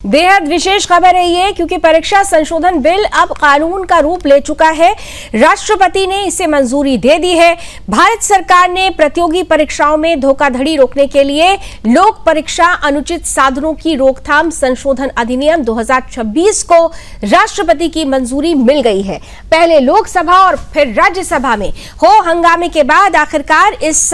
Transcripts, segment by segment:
बेहद विशेष खबर है ये, क्योंकि परीक्षा संशोधन बिल अब कानून का रूप ले चुका है। राष्ट्रपति ने इसे मंजूरी दे दी है। भारत सरकार ने प्रतियोगी परीक्षाओं में धोखाधड़ी रोकने के लिए लोक परीक्षा अनुचित साधनों की रोकथाम संशोधन अधिनियम 2026 को राष्ट्रपति की मंजूरी मिल गई है। पहले लोकसभा और फिर राज्यसभा में हो हंगामे के बाद आखिरकार इस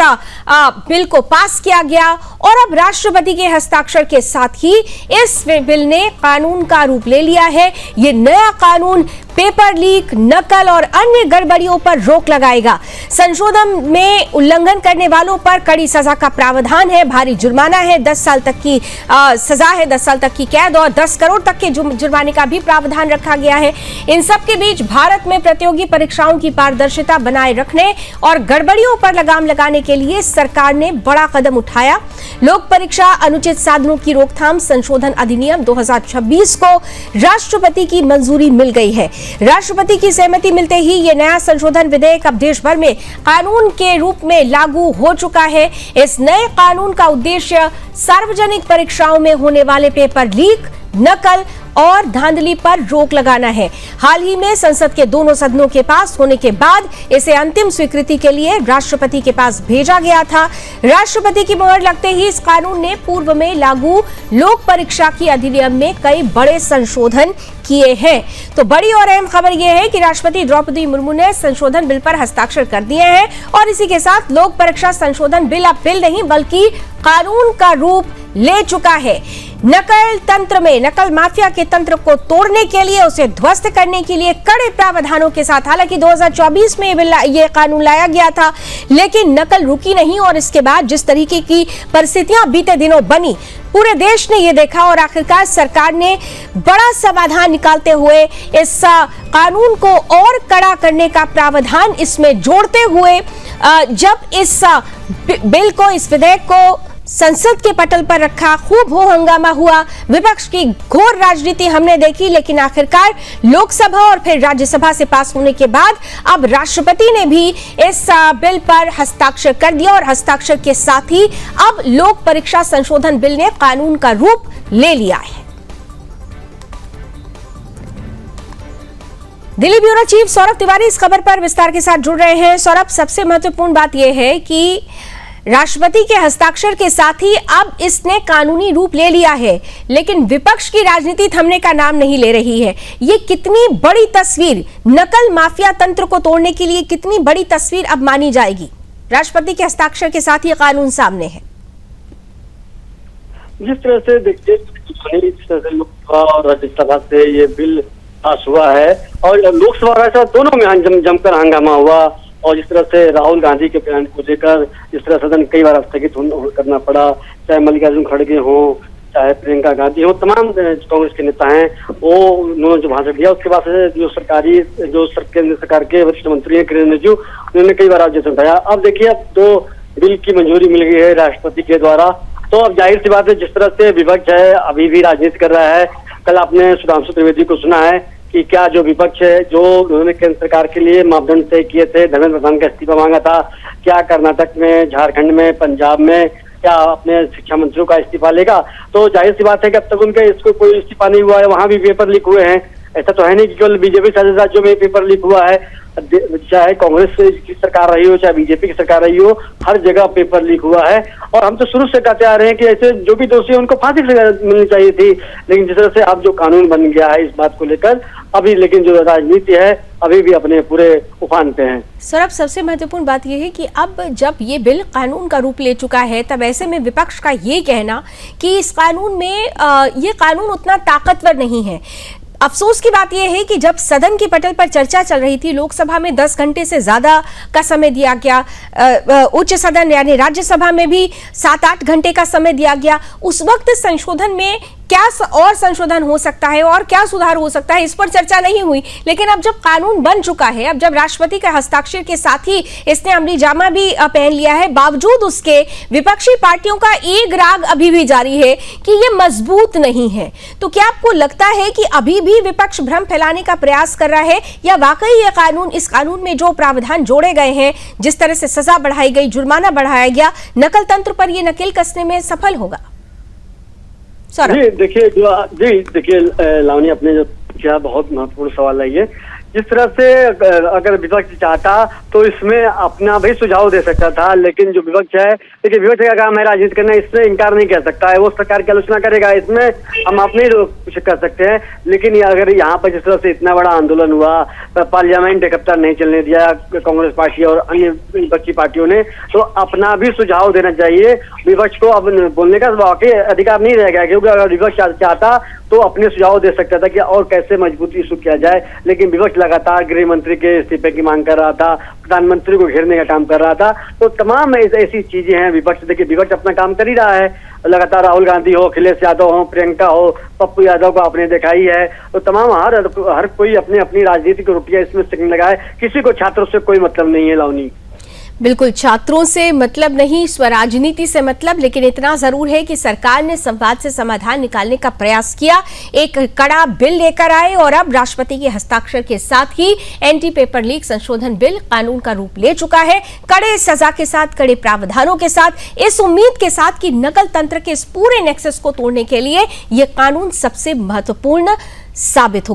बिल को पास किया गया और अब राष्ट्रपति के हस्ताक्षर के साथ ही इस बिल ने कानून का रूप ले लिया है। ये नया कानून पेपर लीक, नकल और अन्य गड़बड़ियों पर रोक लगाएगा। संशोधन में उल्लंघन करने वालों पर कड़ी सजा का प्रावधान है। भारी जुर्माना है, 10 साल तक की सजा है, 10 साल तक की कैद और 10 करोड़ तक के जुर्माने का भी प्रावधान रखा गया है। इन सब के बीच भारत में प्रतियोगी परीक्षाओं की पारदर्शिता बनाए रखने और गड़बड़ियों पर लगाम लगाने के लिए सरकार ने बड़ा कदम उठाया। लोक परीक्षा अनुचित साधनों की रोकथाम संशोधन अधिनियम 2026 को राष्ट्रपति की मंजूरी मिल गई है। राष्ट्रपति की सहमति मिलते ही ये नया संशोधन विधेयक अब देश भर में कानून के रूप में लागू हो चुका है। इस नए कानून का उद्देश्य सार्वजनिक परीक्षाओं में होने वाले पेपर लीक, नकल और धांधली पर रोक लगाना है। हाल ही में संसद के दोनों सदनों के पास होने के बाद इसे अंतिम स्वीकृति के लिए राष्ट्रपति के पास भेजा गया था। राष्ट्रपति की मोहर लगते ही इस कानून ने पूर्व में लागू लोक परीक्षा की अधिनियम में कई बड़े संशोधन किए हैं। तो बड़ी और अहम खबर यह है कि राष्ट्रपति द्रौपदी मुर्मू ने संशोधन बिल पर हस्ताक्षर कर दिए हैं और इसी के साथ लोक परीक्षा संशोधन बिल अब बिल नहीं बल्कि कानून का रूप ले चुका है। नकल तंत्र में नकल माफिया के तंत्र को तोड़ने के लिए, उसे ध्वस्त करने के लिए कड़े प्रावधानों के साथ, हालांकि 2024 में ये कानून लाया गया था, लेकिन नकल रुकी नहीं और इसके बाद जिस तरीके की परिस्थितियां बीते दिनों बनी, पूरे देश ने ये देखा और आखिरकार सरकार ने बड़ा समाधान निकालते हुए इस कानून को और कड़ा करने का प्रावधान इसमें जोड़ते हुए जब इस बिल को, इस विधेयक को संसद के पटल पर रखा, खूब हो हंगामा हुआ, विपक्ष की घोर राजनीति हमने देखी, लेकिन आखिरकार लोकसभा और फिर राज्यसभा से पास होने के बाद अब राष्ट्रपति ने भी इस बिल पर हस्ताक्षर कर दिया और हस्ताक्षर के साथ ही अब लोक परीक्षा संशोधन बिल ने कानून का रूप ले लिया है। दिल्ली ब्यूरो चीफ सौरभ तिवारी इस खबर पर विस्तार के साथ जुड़ रहे हैं। सौरभ, सबसे महत्वपूर्ण बात यह है कि राष्ट्रपति के हस्ताक्षर के साथ ही अब इसने कानूनी रूप ले लिया है, लेकिन विपक्ष की राजनीति थमने का नाम नहीं ले रही है। ये कितनी बड़ी तस्वीर, नकल माफिया तंत्र को तोड़ने के लिए कितनी बड़ी तस्वीर अब मानी जाएगी? राष्ट्रपति के हस्ताक्षर के साथ ही कानून सामने है। जिस तरह से देखिए, लोकसभा और राज्यसभा से ये बिल पास हुआ है और लोकसभा और राज्यसभा दोनों में जमकर हंगामा हुआ और जिस तरह से राहुल गांधी के बयान को लेकर जिस तरह सदन कई बार स्थगित करना पड़ा, चाहे मल्लिकार्जुन खड़गे हो, चाहे प्रियंका गांधी हो, तमाम कांग्रेस के नेता हैं, वो उन्होंने जो भाषण दिया उसके बाद जो केंद्र सरकार के वरिष्ठ मंत्री हैं किरेन रिजिजू, उन्होंने कई बार ऑब्जेक्शन उठाया। अब देखिए, अब तो बिल की मंजूरी मिल गई है राष्ट्रपति के द्वारा, तो अब जाहिर सी बात है जिस तरह से विपक्ष है अभी भी राजनीति कर रहा है। कल आपने सुधांशु त्रिवेदी को सुना है कि क्या जो विपक्ष है, जो उन्होंने केंद्र सरकार के लिए मापदंड तय किए थे, धर्मेंद्र प्रधान का इस्तीफा मांगा था, क्या कर्नाटक में, झारखंड में, पंजाब में क्या अपने शिक्षा मंत्रियों का इस्तीफा लेगा? तो जाहिर सी बात है कि अब तक उनका इसको कोई इस्तीफा नहीं हुआ है। वहां भी पेपर लीक हुए हैं। ऐसा तो है नहीं कि केवल बीजेपी शासित राज्यों में पेपर लीक हुआ है, चाहे कांग्रेस की सरकार रही हो, चाहे बीजेपी की सरकार रही हो, हर जगह पेपर लीक हुआ है। और हम तो शुरू से कहते आ रहे हैं कि ऐसे जो भी दोषी है उनको फांसी मिलनी चाहिए थी, लेकिन जिस तरह से अब जो कानून बन गया है इस बात को लेकर अभी, लेकिन जो राजनीति है अभी भी अपने पूरे उफान पे है। सौरभ, सबसे महत्वपूर्ण बात यह है कि अब जब ये बिल कानून का रूप ले चुका है, तब ऐसे में विपक्ष का ये कहना कि इस कानून में ये कानून उतना ताकतवर नहीं है। अफसोस की बात यह है कि जब सदन के पटल पर चर्चा चल रही थी, लोकसभा में 10 घंटे से ज्यादा का समय दिया गया, उच्च सदन यानी राज्यसभा में भी 7-8 घंटे का समय दिया गया, उस वक्त संशोधन में क्या और संशोधन हो सकता है और क्या सुधार हो सकता है, इस पर चर्चा नहीं हुई। लेकिन अब जब कानून बन चुका है, अब जब राष्ट्रपति के हस्ताक्षर के साथ ही इसने अमली जामा भी पहन लिया है, बावजूद उसके विपक्षी पार्टियों का एक राग अभी भी जारी है कि ये मजबूत नहीं है। तो क्या आपको लगता है कि अभी भी विपक्ष भ्रम फैलाने का प्रयास कर रहा है, या वाकई ये कानून, इस कानून में जो प्रावधान जोड़े गए हैं, जिस तरह से सजा बढ़ाई गई, जुर्माना बढ़ाया गया, नकल तंत्र पर यह नकेल कसने में सफल होगा? सौरभ। जी देखिए लावनी, आपने जो किया बहुत महत्वपूर्ण सवाल है ये। जिस तरह से अगर विपक्ष चाहता तो इसमें अपना भी सुझाव दे सकता था, लेकिन जो विपक्ष है, देखिए विपक्ष का काम है राजनीति करना, इससे इनकार नहीं कर सकता है। वो सरकार की आलोचना करेगा, इसमें हम अपने कुछ कर सकते हैं। लेकिन अगर यहाँ पर जिस तरह से इतना बड़ा आंदोलन हुआ, पार्लियामेंट एक हफ्ता नहीं चलने दिया कांग्रेस पार्टी और अन्य विपक्षी पार्टियों ने, तो अपना भी सुझाव देना चाहिए। विपक्ष को अब बोलने का वाकई अधिकार नहीं रह गया, क्योंकि अगर विपक्ष चाहता तो अपने सुझाव दे सकता था कि और कैसे मजबूती इशू किया जाए। लेकिन विपक्ष लगातार गृह मंत्री के इस्तीफे की मांग कर रहा था, प्रधानमंत्री को घेरने का काम कर रहा था। तो तमाम ऐसी चीजें हैं। विपक्ष देखिए, विपक्ष अपना काम कर ही रहा है लगातार। राहुल गांधी हो, अखिलेश यादव हो, प्रियंका हो, पप्पू यादव को आपने देखा ही है। तो तमाम हर कोई अपनी अपनी राजनीतिक रोटियां इसमें सेकने लगा है। किसी को छात्रों से कोई मतलब नहीं है लावनी। बिल्कुल, छात्रों से मतलब नहीं, स्वराजनीति से मतलब। लेकिन इतना जरूर है कि सरकार ने संवाद से समाधान निकालने का प्रयास किया, एक कड़ा बिल लेकर आए और अब राष्ट्रपति के हस्ताक्षर के साथ ही एंटी पेपर लीक संशोधन बिल कानून का रूप ले चुका है, कड़े सजा के साथ, कड़े प्रावधानों के साथ, इस उम्मीद के साथ कि नकल तंत्र के इस पूरे नेक्सस को तोड़ने के लिए यह कानून सबसे महत्वपूर्ण साबित हो।